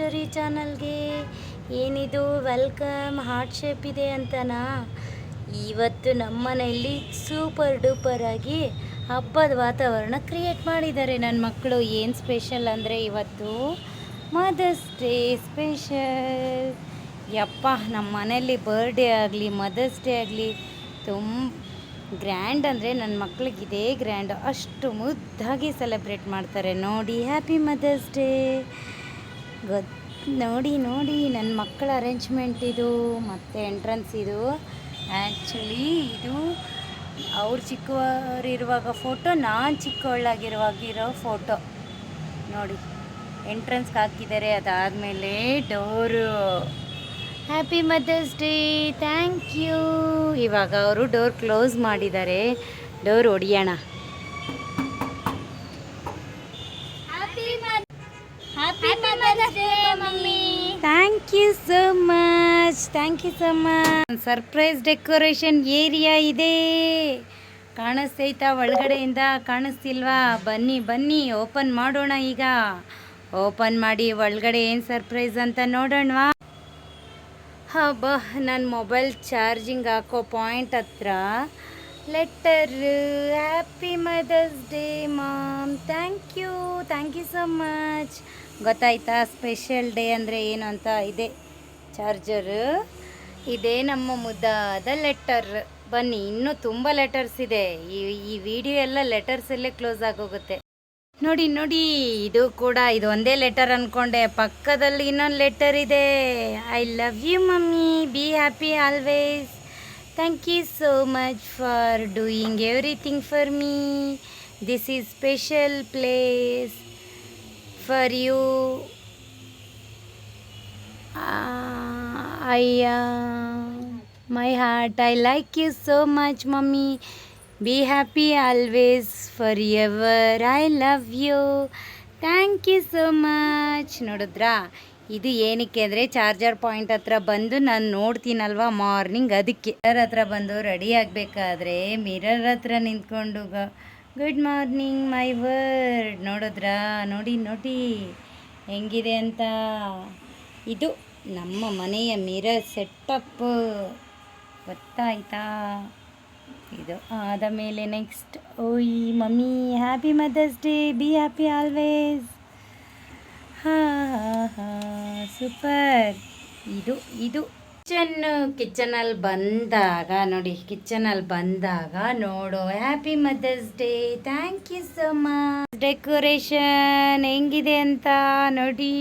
Story ಚಾನಲ್ಗೆ. ಏನಿದು welcome heart shape ಇದೆ ಅಂತನಾ? ಇವತ್ತು ನಮ್ಮ ಮನೆಯಲ್ಲಿ ಸೂಪರ್ ಡೂಪರ್ ಆಗಿ ಹಬ್ಬದ ವಾತಾವರಣ ಕ್ರಿಯೇಟ್ ಮಾಡಿದ್ದಾರೆ ನನ್ನ ಮಕ್ಕಳು. ಏನು ಸ್ಪೆಷಲ್ ಅಂದರೆ ಇವತ್ತು ಮದರ್ಸ್ ಡೇ ಸ್ಪೆಷಲ್. ಯಪ್ಪ, ನಮ್ಮ ಮನೆಯಲ್ಲಿ ಬರ್ಡೇ ಆಗಲಿ ಮದರ್ಸ್ ಡೇ ಆಗಲಿ ಗ್ರ್ಯಾಂಡ್ ಅಂದರೆ ನನ್ನ ಮಕ್ಳಿಗೆ ಇದೇ ಗ್ರ್ಯಾಂಡ್. ಅಷ್ಟು ಮುದ್ದಾಗಿ ಸೆಲೆಬ್ರೇಟ್ ಮಾಡ್ತಾರೆ ನೋಡಿ. Happy mother's day. ನೋಡಿ ನನ್ನ ಮಕ್ಕಳ ಅರೇಂಜ್ಮೆಂಟ್ ಇದು, ಮತ್ತು ಎಂಟ್ರೆನ್ಸ್ ಇದು. ಆ್ಯಕ್ಚುಲಿ ಇದು ಅವ್ರು ಚಿಕ್ಕವರಿರುವಾಗ ಫೋಟೋ, ನಾನು ಚಿಕ್ಕವಳಾಗಿರುವಾಗಿರೋ ಫೋಟೋ ನೋಡಿ. ಎಂಟ್ರೆನ್ಸ್ಗೆ ಹಾಕಿದ್ದಾರೆ, ಅದಾದಮೇಲೆ door. Happy mother's day, thank you. ಇವಾಗ ಅವರು ಡೋರ್ ಕ್ಲೋಸ್ ಮಾಡಿದ್ದಾರೆ. ಡೋರ್ ಹೊಡಿಯೋಣ. Thank you so much, thank you so much. Surprise decoration area ಇದೆ, ಕಾಣಿಸ್ತೈತಾ? ಒಳಗಡೆಯಿಂದ ಕಾಣಿಸ್ತಿಲ್ವಾ? ಬನ್ನಿ ಓಪನ್ ಮಾಡೋಣ. ಈಗ ಓಪನ್ ಮಾಡಿ ಒಳಗಡೆ ಏನು ಸರ್ಪ್ರೈಸ್ ಅಂತ ನೋಡೋಣವಾ? ಹಬ್ಬ, ನನ್ನ ಮೊಬೈಲ್ ಚಾರ್ಜಿಂಗ್ ಹಾಕೋ ಪಾಯಿಂಟ್ ಹತ್ರ letter. Happy mother's day mom, thank you so much. ಗೊತ್ತಾಯ್ತಾ ಸ್ಪೆಷಲ್ ಡೇ ಅಂದರೆ ಏನು ಅಂತ? ಇದೆ ಚಾರ್ಜರು, ಇದೇ ನಮ್ಮ ಮುದ್ದಾದ ಲೆಟರ್. ಬನ್ನಿ, ಇನ್ನೂ ತುಂಬ ಲೆಟರ್ಸ್ ಇದೆ. ಈ ವಿಡಿಯೋ ಎಲ್ಲ ಲೆಟರ್ಸಲ್ಲೇ ಕ್ಲೋಸ್ ಆಗೋಗುತ್ತೆ. ನೋಡಿ, ಇದು ಕೂಡ, ಇದು ಒಂದೇ ಲೆಟರ್ ಅಂದ್ಕೊಂಡೆ, ಪಕ್ಕದಲ್ಲಿ ಇನ್ನೊಂದು ಲೆಟರ್ ಇದೆ. I love you mummy, be happy always. Thank you so much for doing everything for me. This is special place for you. My heart, I like you so much mummy. Be happy always forever. I love you. Thank you so much. ನೋಡಿದ್ರಾ? ಇದು ಏನಕ್ಕೆ ಅಂದರೆ charger point ಹತ್ರ ಬಂದು ನಾನು ನೋಡ್ತೀನಲ್ವ morning, ಅದಕ್ಕೆ mirror ಹತ್ರ ಬಂದು ರೆಡಿ ಆಗಬೇಕಾದ್ರೆ ಮಿರರ್ ಹತ್ರ ನಿಂತ್ಕೊಂಡು ಗುಡ್ ಮಾರ್ನಿಂಗ್ ಮೈ ವರ್ಡ್. ನೋಡಿದ್ರಾ? ನೋಡಿ ಹೆಂಗಿದೆ ಅಂತ. ಇದು ನಮ್ಮ ಮನೆಯ ಮಿರರ್ ಸೆಟ್ಟಪ್, ಗೊತ್ತಾಯ್ತಾ? ಇದು ಆದ ಮೇಲೆ ನೆಕ್ಸ್ಟ್, ಓಯ್ mummy happy mother's day, be happy always. Super. ಇದು ಕಿಚನಲ್ಲಿ ಬಂದಾಗ ನೋಡಿ, ನೋಡು happy mother's day, thank you so much. Decoration ಹೆಂಗಿದೆ ಅಂತ ನೋಡಿ.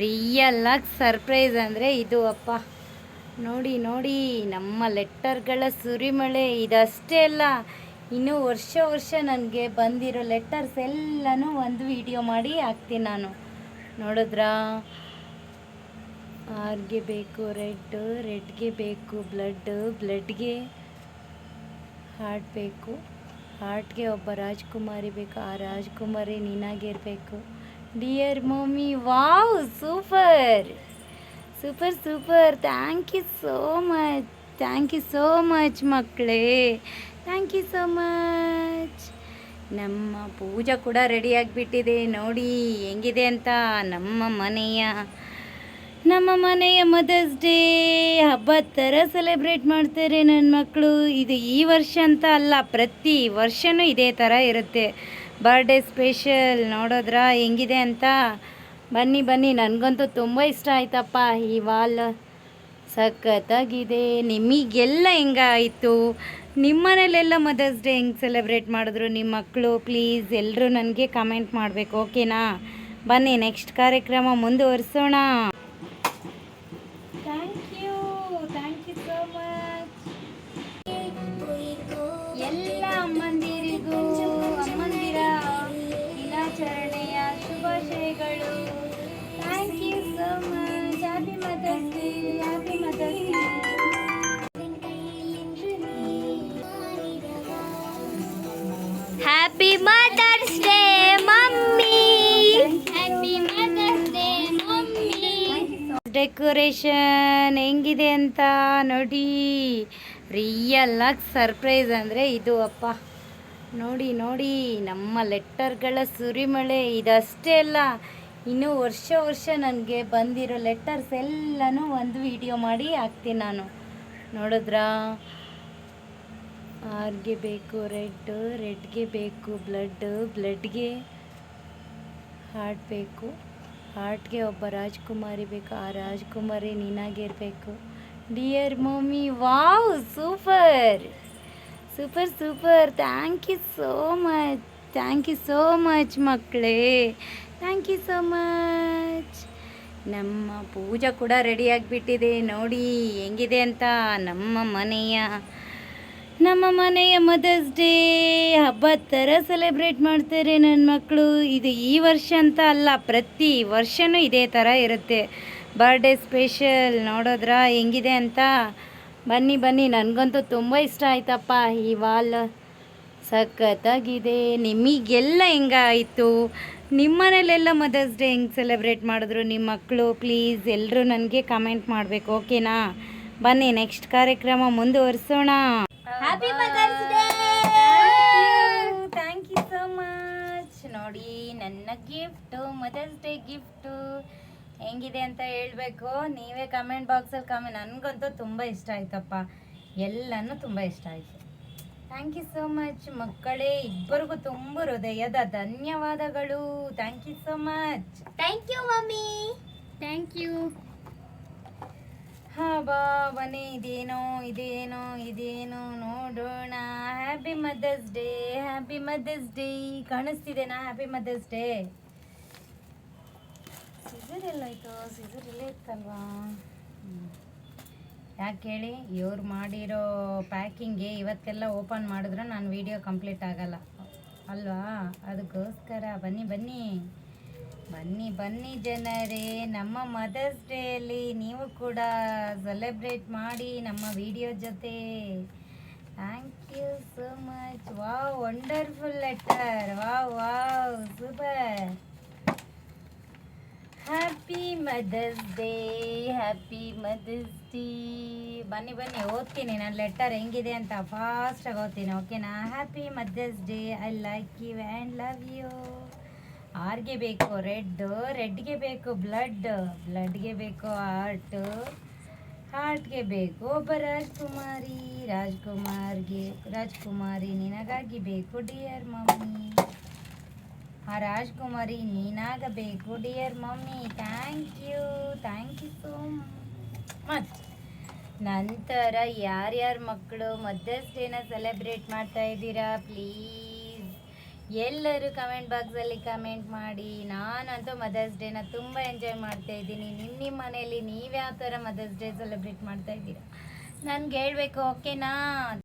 ರಿಯಲ್ ಆಗಿ ಸರ್ಪ್ರೈಸ್ ಅಂದರೆ ಇದು. ಅಪ್ಪ, ನೋಡಿ ನಮ್ಮ ಲೆಟರ್ಗಳ ಸುರಿಮಳೆ. ಇದಷ್ಟೇ ಅಲ್ಲ, ಇನ್ನೂ ವರ್ಷ ನನಗೆ ಬಂದಿರೋ ಲೆಟರ್ಸ್ ಎಲ್ಲನೂ ಒಂದು ವಿಡಿಯೋ ಮಾಡಿ ಹಾಕ್ತೀನಿ ನಾನು. ನೋಡಿದ್ರಾ? ಆರ್ಗೆ ಬೇಕು ರೆಡ್ಗೆ ಬೇಕು ಬ್ಲಡ್ಗೆ ಹಾರ್ಟ್ ಬೇಕು, ಹಾರ್ಟ್ಗೆ ಒಬ್ಬ ರಾಜ್ಕುಮಾರಿ ಬೇಕು, ಆ ರಾಜ್ಕುಮಾರಿ ನೀನಾಗಿರಬೇಕು. Dear mummy, wow, super. Thank you so much ಮಕ್ಕಳೇ, ಥ್ಯಾಂಕ್ ಯು ಸೋ ಮಚ್. ನಮ್ಮ ಪೂಜಾ ಕೂಡ ರೆಡಿ ಆಗಿಬಿಟ್ಟಿದೆ ನೋಡಿ ಹೆಂಗಿದೆ ಅಂತ. ನಮ್ಮ ಮನೆಯ ಮದರ್ಸ್ ಡೇ ಹಬ್ಬದ ಥರ ಸೆಲೆಬ್ರೇಟ್ ಮಾಡ್ತಾರೆ ನನ್ನ ಮಕ್ಕಳು. ಇದು ಈ ವರ್ಷ ಅಂತ ಅಲ್ಲ, ಪ್ರತಿ ವರ್ಷವೂ ಇದೇ ಥರ ಇರುತ್ತೆ ಬರ್ಡೇ ಸ್ಪೆಷಲ್. ನೋಡೋದ್ರಾ ಹೆಂಗಿದೆ ಅಂತ? ಬನ್ನಿ, ನನಗಂತೂ ತುಂಬ ಇಷ್ಟ ಆಯ್ತಪ್ಪ. ಈ ವಾಲ್ ಸಖತ್ತಾಗಿದೆ. ನಿಮಗೆಲ್ಲ ಹೆಂಗಾಯಿತು? ನಿಮ್ಮ ಮನೇಲೆಲ್ಲ ಮದರ್ಸ್ ಡೇ ಹೆಂಗೆ ಸೆಲೆಬ್ರೇಟ್ ಮಾಡಿದ್ರು ನಿಮ್ಮ ಮಕ್ಕಳು? ಪ್ಲೀಸ್ ಎಲ್ಲರೂ ನನಗೆ ಕಮೆಂಟ್ ಮಾಡಬೇಕು, ಓಕೆನಾ? ಬನ್ನಿ ನೆಕ್ಸ್ಟ್ ಕಾರ್ಯಕ್ರಮ ಮುಂದುವರಿಸೋಣ. Thank you so much. ಎಲ್ಲ ಅಮ್ಮಂದಿರಿಗೂ ಅಮ್ಮಂದಿರ ದಿನಾಚರಣೆಯ ಶುಭಾಶಯಗಳು. Thank you so much. Happy mother's day, happy mother's day. Happy mother's day mummy. Happy mother's day mummy. Decoration ಹೆಂಗಿದೆ ಅಂತ ನೋಡಿ. ರಿಯಲ್ ಆಗಿ ಸರ್ಪ್ರೈಸ್ ಅಂದರೆ ಇದು. ಅಪ್ಪ, ನೋಡಿ ನಮ್ಮ ಲೆಟರ್ಗಳ ಸುರಿಮಳೆ. ಇದಷ್ಟೇ ಅಲ್ಲ, ಇನ್ನು ವರ್ಷ ವರ್ಷ ನನಗೆ ಬಂದಿರೋ ಲೆಟರ್ಸ್ ಎಲ್ಲನೂ ಒಂದು ವಿಡಿಯೋ ಮಾಡಿ ಹಾಕ್ತೀನಿ ನಾನು. ನೋಡಿದ್ರಾ? ಆರ್ಗೆ ಬೇಕು ರೆಡ್, ರೆಡ್ಗೆ ಬೇಕು ಬ್ಲಡ್, ಬ್ಲಡ್ಗೆ ಹಾರ್ಟ್ ಬೇಕು, ಹಾರ್ಟ್ಗೆ ಒಬ್ಬ ರಾಜ್ಕುಮಾರಿ ಬೇಕು, ಆ ರಾಜ್ಕುಮಾರಿ ನೀನಾಗಿರಬೇಕು. Dear mummy, wow, super super super, thank you so much, thank you so much ಮಕ್ಕಳೇ, ಥ್ಯಾಂಕ್ ಯು ಸೋ ಮಚ್. ನಮ್ಮ ಪೂಜಾ ಕೂಡ ರೆಡಿಯಾಗಿಬಿಟ್ಟಿದೆ ನೋಡಿ ಹೆಂಗಿದೆ ಅಂತ. ನಮ್ಮ ಮನೆಯ ಮದರ್ಸ್ ಡೇ ಹಬ್ಬದ ಥರ ಸೆಲೆಬ್ರೇಟ್ ಮಾಡ್ತಾರೆ ನನ್ನ ಮಕ್ಕಳು. ಇದು ಈ ವರ್ಷ ಅಂತ ಅಲ್ಲ, ಪ್ರತಿ ವರ್ಷವೂ ಇದೇ ಥರ ಇರುತ್ತೆ ಬರ್ಡೇ ಸ್ಪೆಷಲ್. ನೋಡಿದ್ರಾ ಹೆಂಗಿದೆ ಅಂತ? ಬನ್ನಿ ಬನ್ನಿ, ನನಗಂತೂ ತುಂಬ ಇಷ್ಟ ಆಯ್ತಪ್ಪ ಈ ವಾಲ್, ಸಖತ್ತಾಗಿದೆ. ನಿಮಗೆಲ್ಲ ಹೆಂಗಾಯಿತು? ನಿಮ್ಮ ಮನೇಲೆಲ್ಲ ಮದರ್ಸ್ ಡೇ ಹೆಂಗೆ ಸೆಲೆಬ್ರೇಟ್ ಮಾಡಿದ್ರು ನಿಮ್ಮ ಮಕ್ಕಳು? ಪ್ಲೀಸ್ ಎಲ್ಲರೂ ನನಗೆ ಕಮೆಂಟ್ ಮಾಡಬೇಕು, ಓಕೆನಾ? ಬನ್ನಿ ನೆಕ್ಸ್ಟ್ ಕಾರ್ಯಕ್ರಮ ಮುಂದುವರಿಸೋಣ. Happy mother's day. Thank you so much. ನೋಡಿ ನನ್ನ ಗಿಫ್ಟು, ಮದರ್ಸ್ ಡೇ ಗಿಫ್ಟು ಹೆಂಗಿದೆ ಅಂತ ಹೇಳಬೇಕು. ನೀವೇ ಕಮೆಂಟ್ ಬಾಕ್ಸಲ್ಲಿ ನನಗಂತೂ ತುಂಬ ಇಷ್ಟ ಆಯ್ತಪ್ಪ, ಎಲ್ಲನೂ ತುಂಬ ಇಷ್ಟ ಆಯಿತು. ಥ್ಯಾಂಕ್ ಯು ಸೋ ಮಚ್ ಮಕ್ಕಳೇ, ಇಬ್ಬರಿಗೂ ತುಂಬ ಹೃದಯದ ಧನ್ಯವಾದಗಳು. Thank you so much. Thank you mummy. Thank you. ಹಾಂ ಬನ್ನಿ, ಇದೇನೋ ನೋಡೋಣ. Happy mother's day, happy mother's day. ಕಾಣಿಸ್ತಿದೆನಾ ಹ್ಯಾಪಿ ಮದರ್ಸ್ ಡೇ? ಸಿಸರ್ ಎಲ್ಲಾಯಿತು? ಸಿಸರ್ ಇಲ್ಲೇ ಇತ್ತಲ್ವಾ? ಯಾಕೆ ಹೇಳಿ, ಇವ್ರು ಮಾಡಿರೋ ಪ್ಯಾಕಿಂಗ್ಗೆ ಇವತ್ತೆಲ್ಲ ಓಪನ್ ಮಾಡಿದ್ರೆ ನಾನು ವಿಡಿಯೋ ಕಂಪ್ಲೀಟ್ ಆಗಲ್ಲ ಅಲ್ವಾ? ಅದಕ್ಕೋಸ್ಕರ ಬನ್ನಿ ಬನ್ನಿ ಬನ್ನಿ ಬನ್ನಿ ಜನರೇ, ನಮ್ಮ ಮದರ್ಸ್ ಡೇಯಲ್ಲಿ ನೀವು ಕೂಡ ಸೆಲೆಬ್ರೇಟ್ ಮಾಡಿ ನಮ್ಮ ವಿಡಿಯೋ ಜೊತೆ. Thank you so much. Wow, wonderful letter. Wow super. Happy mother's day, happy mother's day. ಬನ್ನಿ ಓದ್ತೀನಿ ನಾನು ಲೆಟರ್ ಹೆಂಗಿದೆ ಅಂತ, ಫಾಸ್ಟಾಗಿ ಓದ್ತೀನಿ, ಓಕೆನಾ? Happy mother's day, I like you and love you. ಆರ್ಗೆ ಬೇಕು ರೆಡ್, ರೆಡ್ಗೆ ಬೇಕು ಬ್ಲಡ್, ಬ್ಲಡ್ಗೆ ಬೇಕು ಹಾರ್ಟ್, ಹಾರ್ಟ್ಗೆ ಬೇಕು ಒಬ್ಬ ರಾಜ್ಕುಮಾರಿ ನಿನಗಾಗಿ ಬೇಕು ಡಿಯರ್ ಮಮ್ಮಿ. ಆ ರಾಜ್ಕುಮಾರಿ ನೀನಾಗಬೇಕು dear mummy. Thank you so much. ನಂತರ ಯಾರ್ಯಾರ ಮಕ್ಕಳು ಮದರ್ಸ್ ಡೇನ ಸೆಲೆಬ್ರೇಟ್ ಮಾಡ್ತಾ ಇದ್ದೀರಾ ಪ್ಲೀಸ್ ಎಲ್ಲರೂ ಕಮೆಂಟ್ ಬಾಕ್ಸಲ್ಲಿ ಕಮೆಂಟ್ ಮಾಡಿ. ನಾನಂತೂ ಮದರ್ಸ್ ಡೇನ ತುಂಬ ಎಂಜಾಯ್ ಮಾಡ್ತಾ ಇದ್ದೀನಿ. ನಿಮ್ಮ ಮನೆಯಲ್ಲಿ ನೀವು ಯಾವ ಥರ ಮದರ್ಸ್ ಡೇ ಸೆಲೆಬ್ರೇಟ್ ಮಾಡ್ತಾ ಇದ್ದೀರಾ ನನಗೆ ಹೇಳಬೇಕು, ಓಕೆನಾ?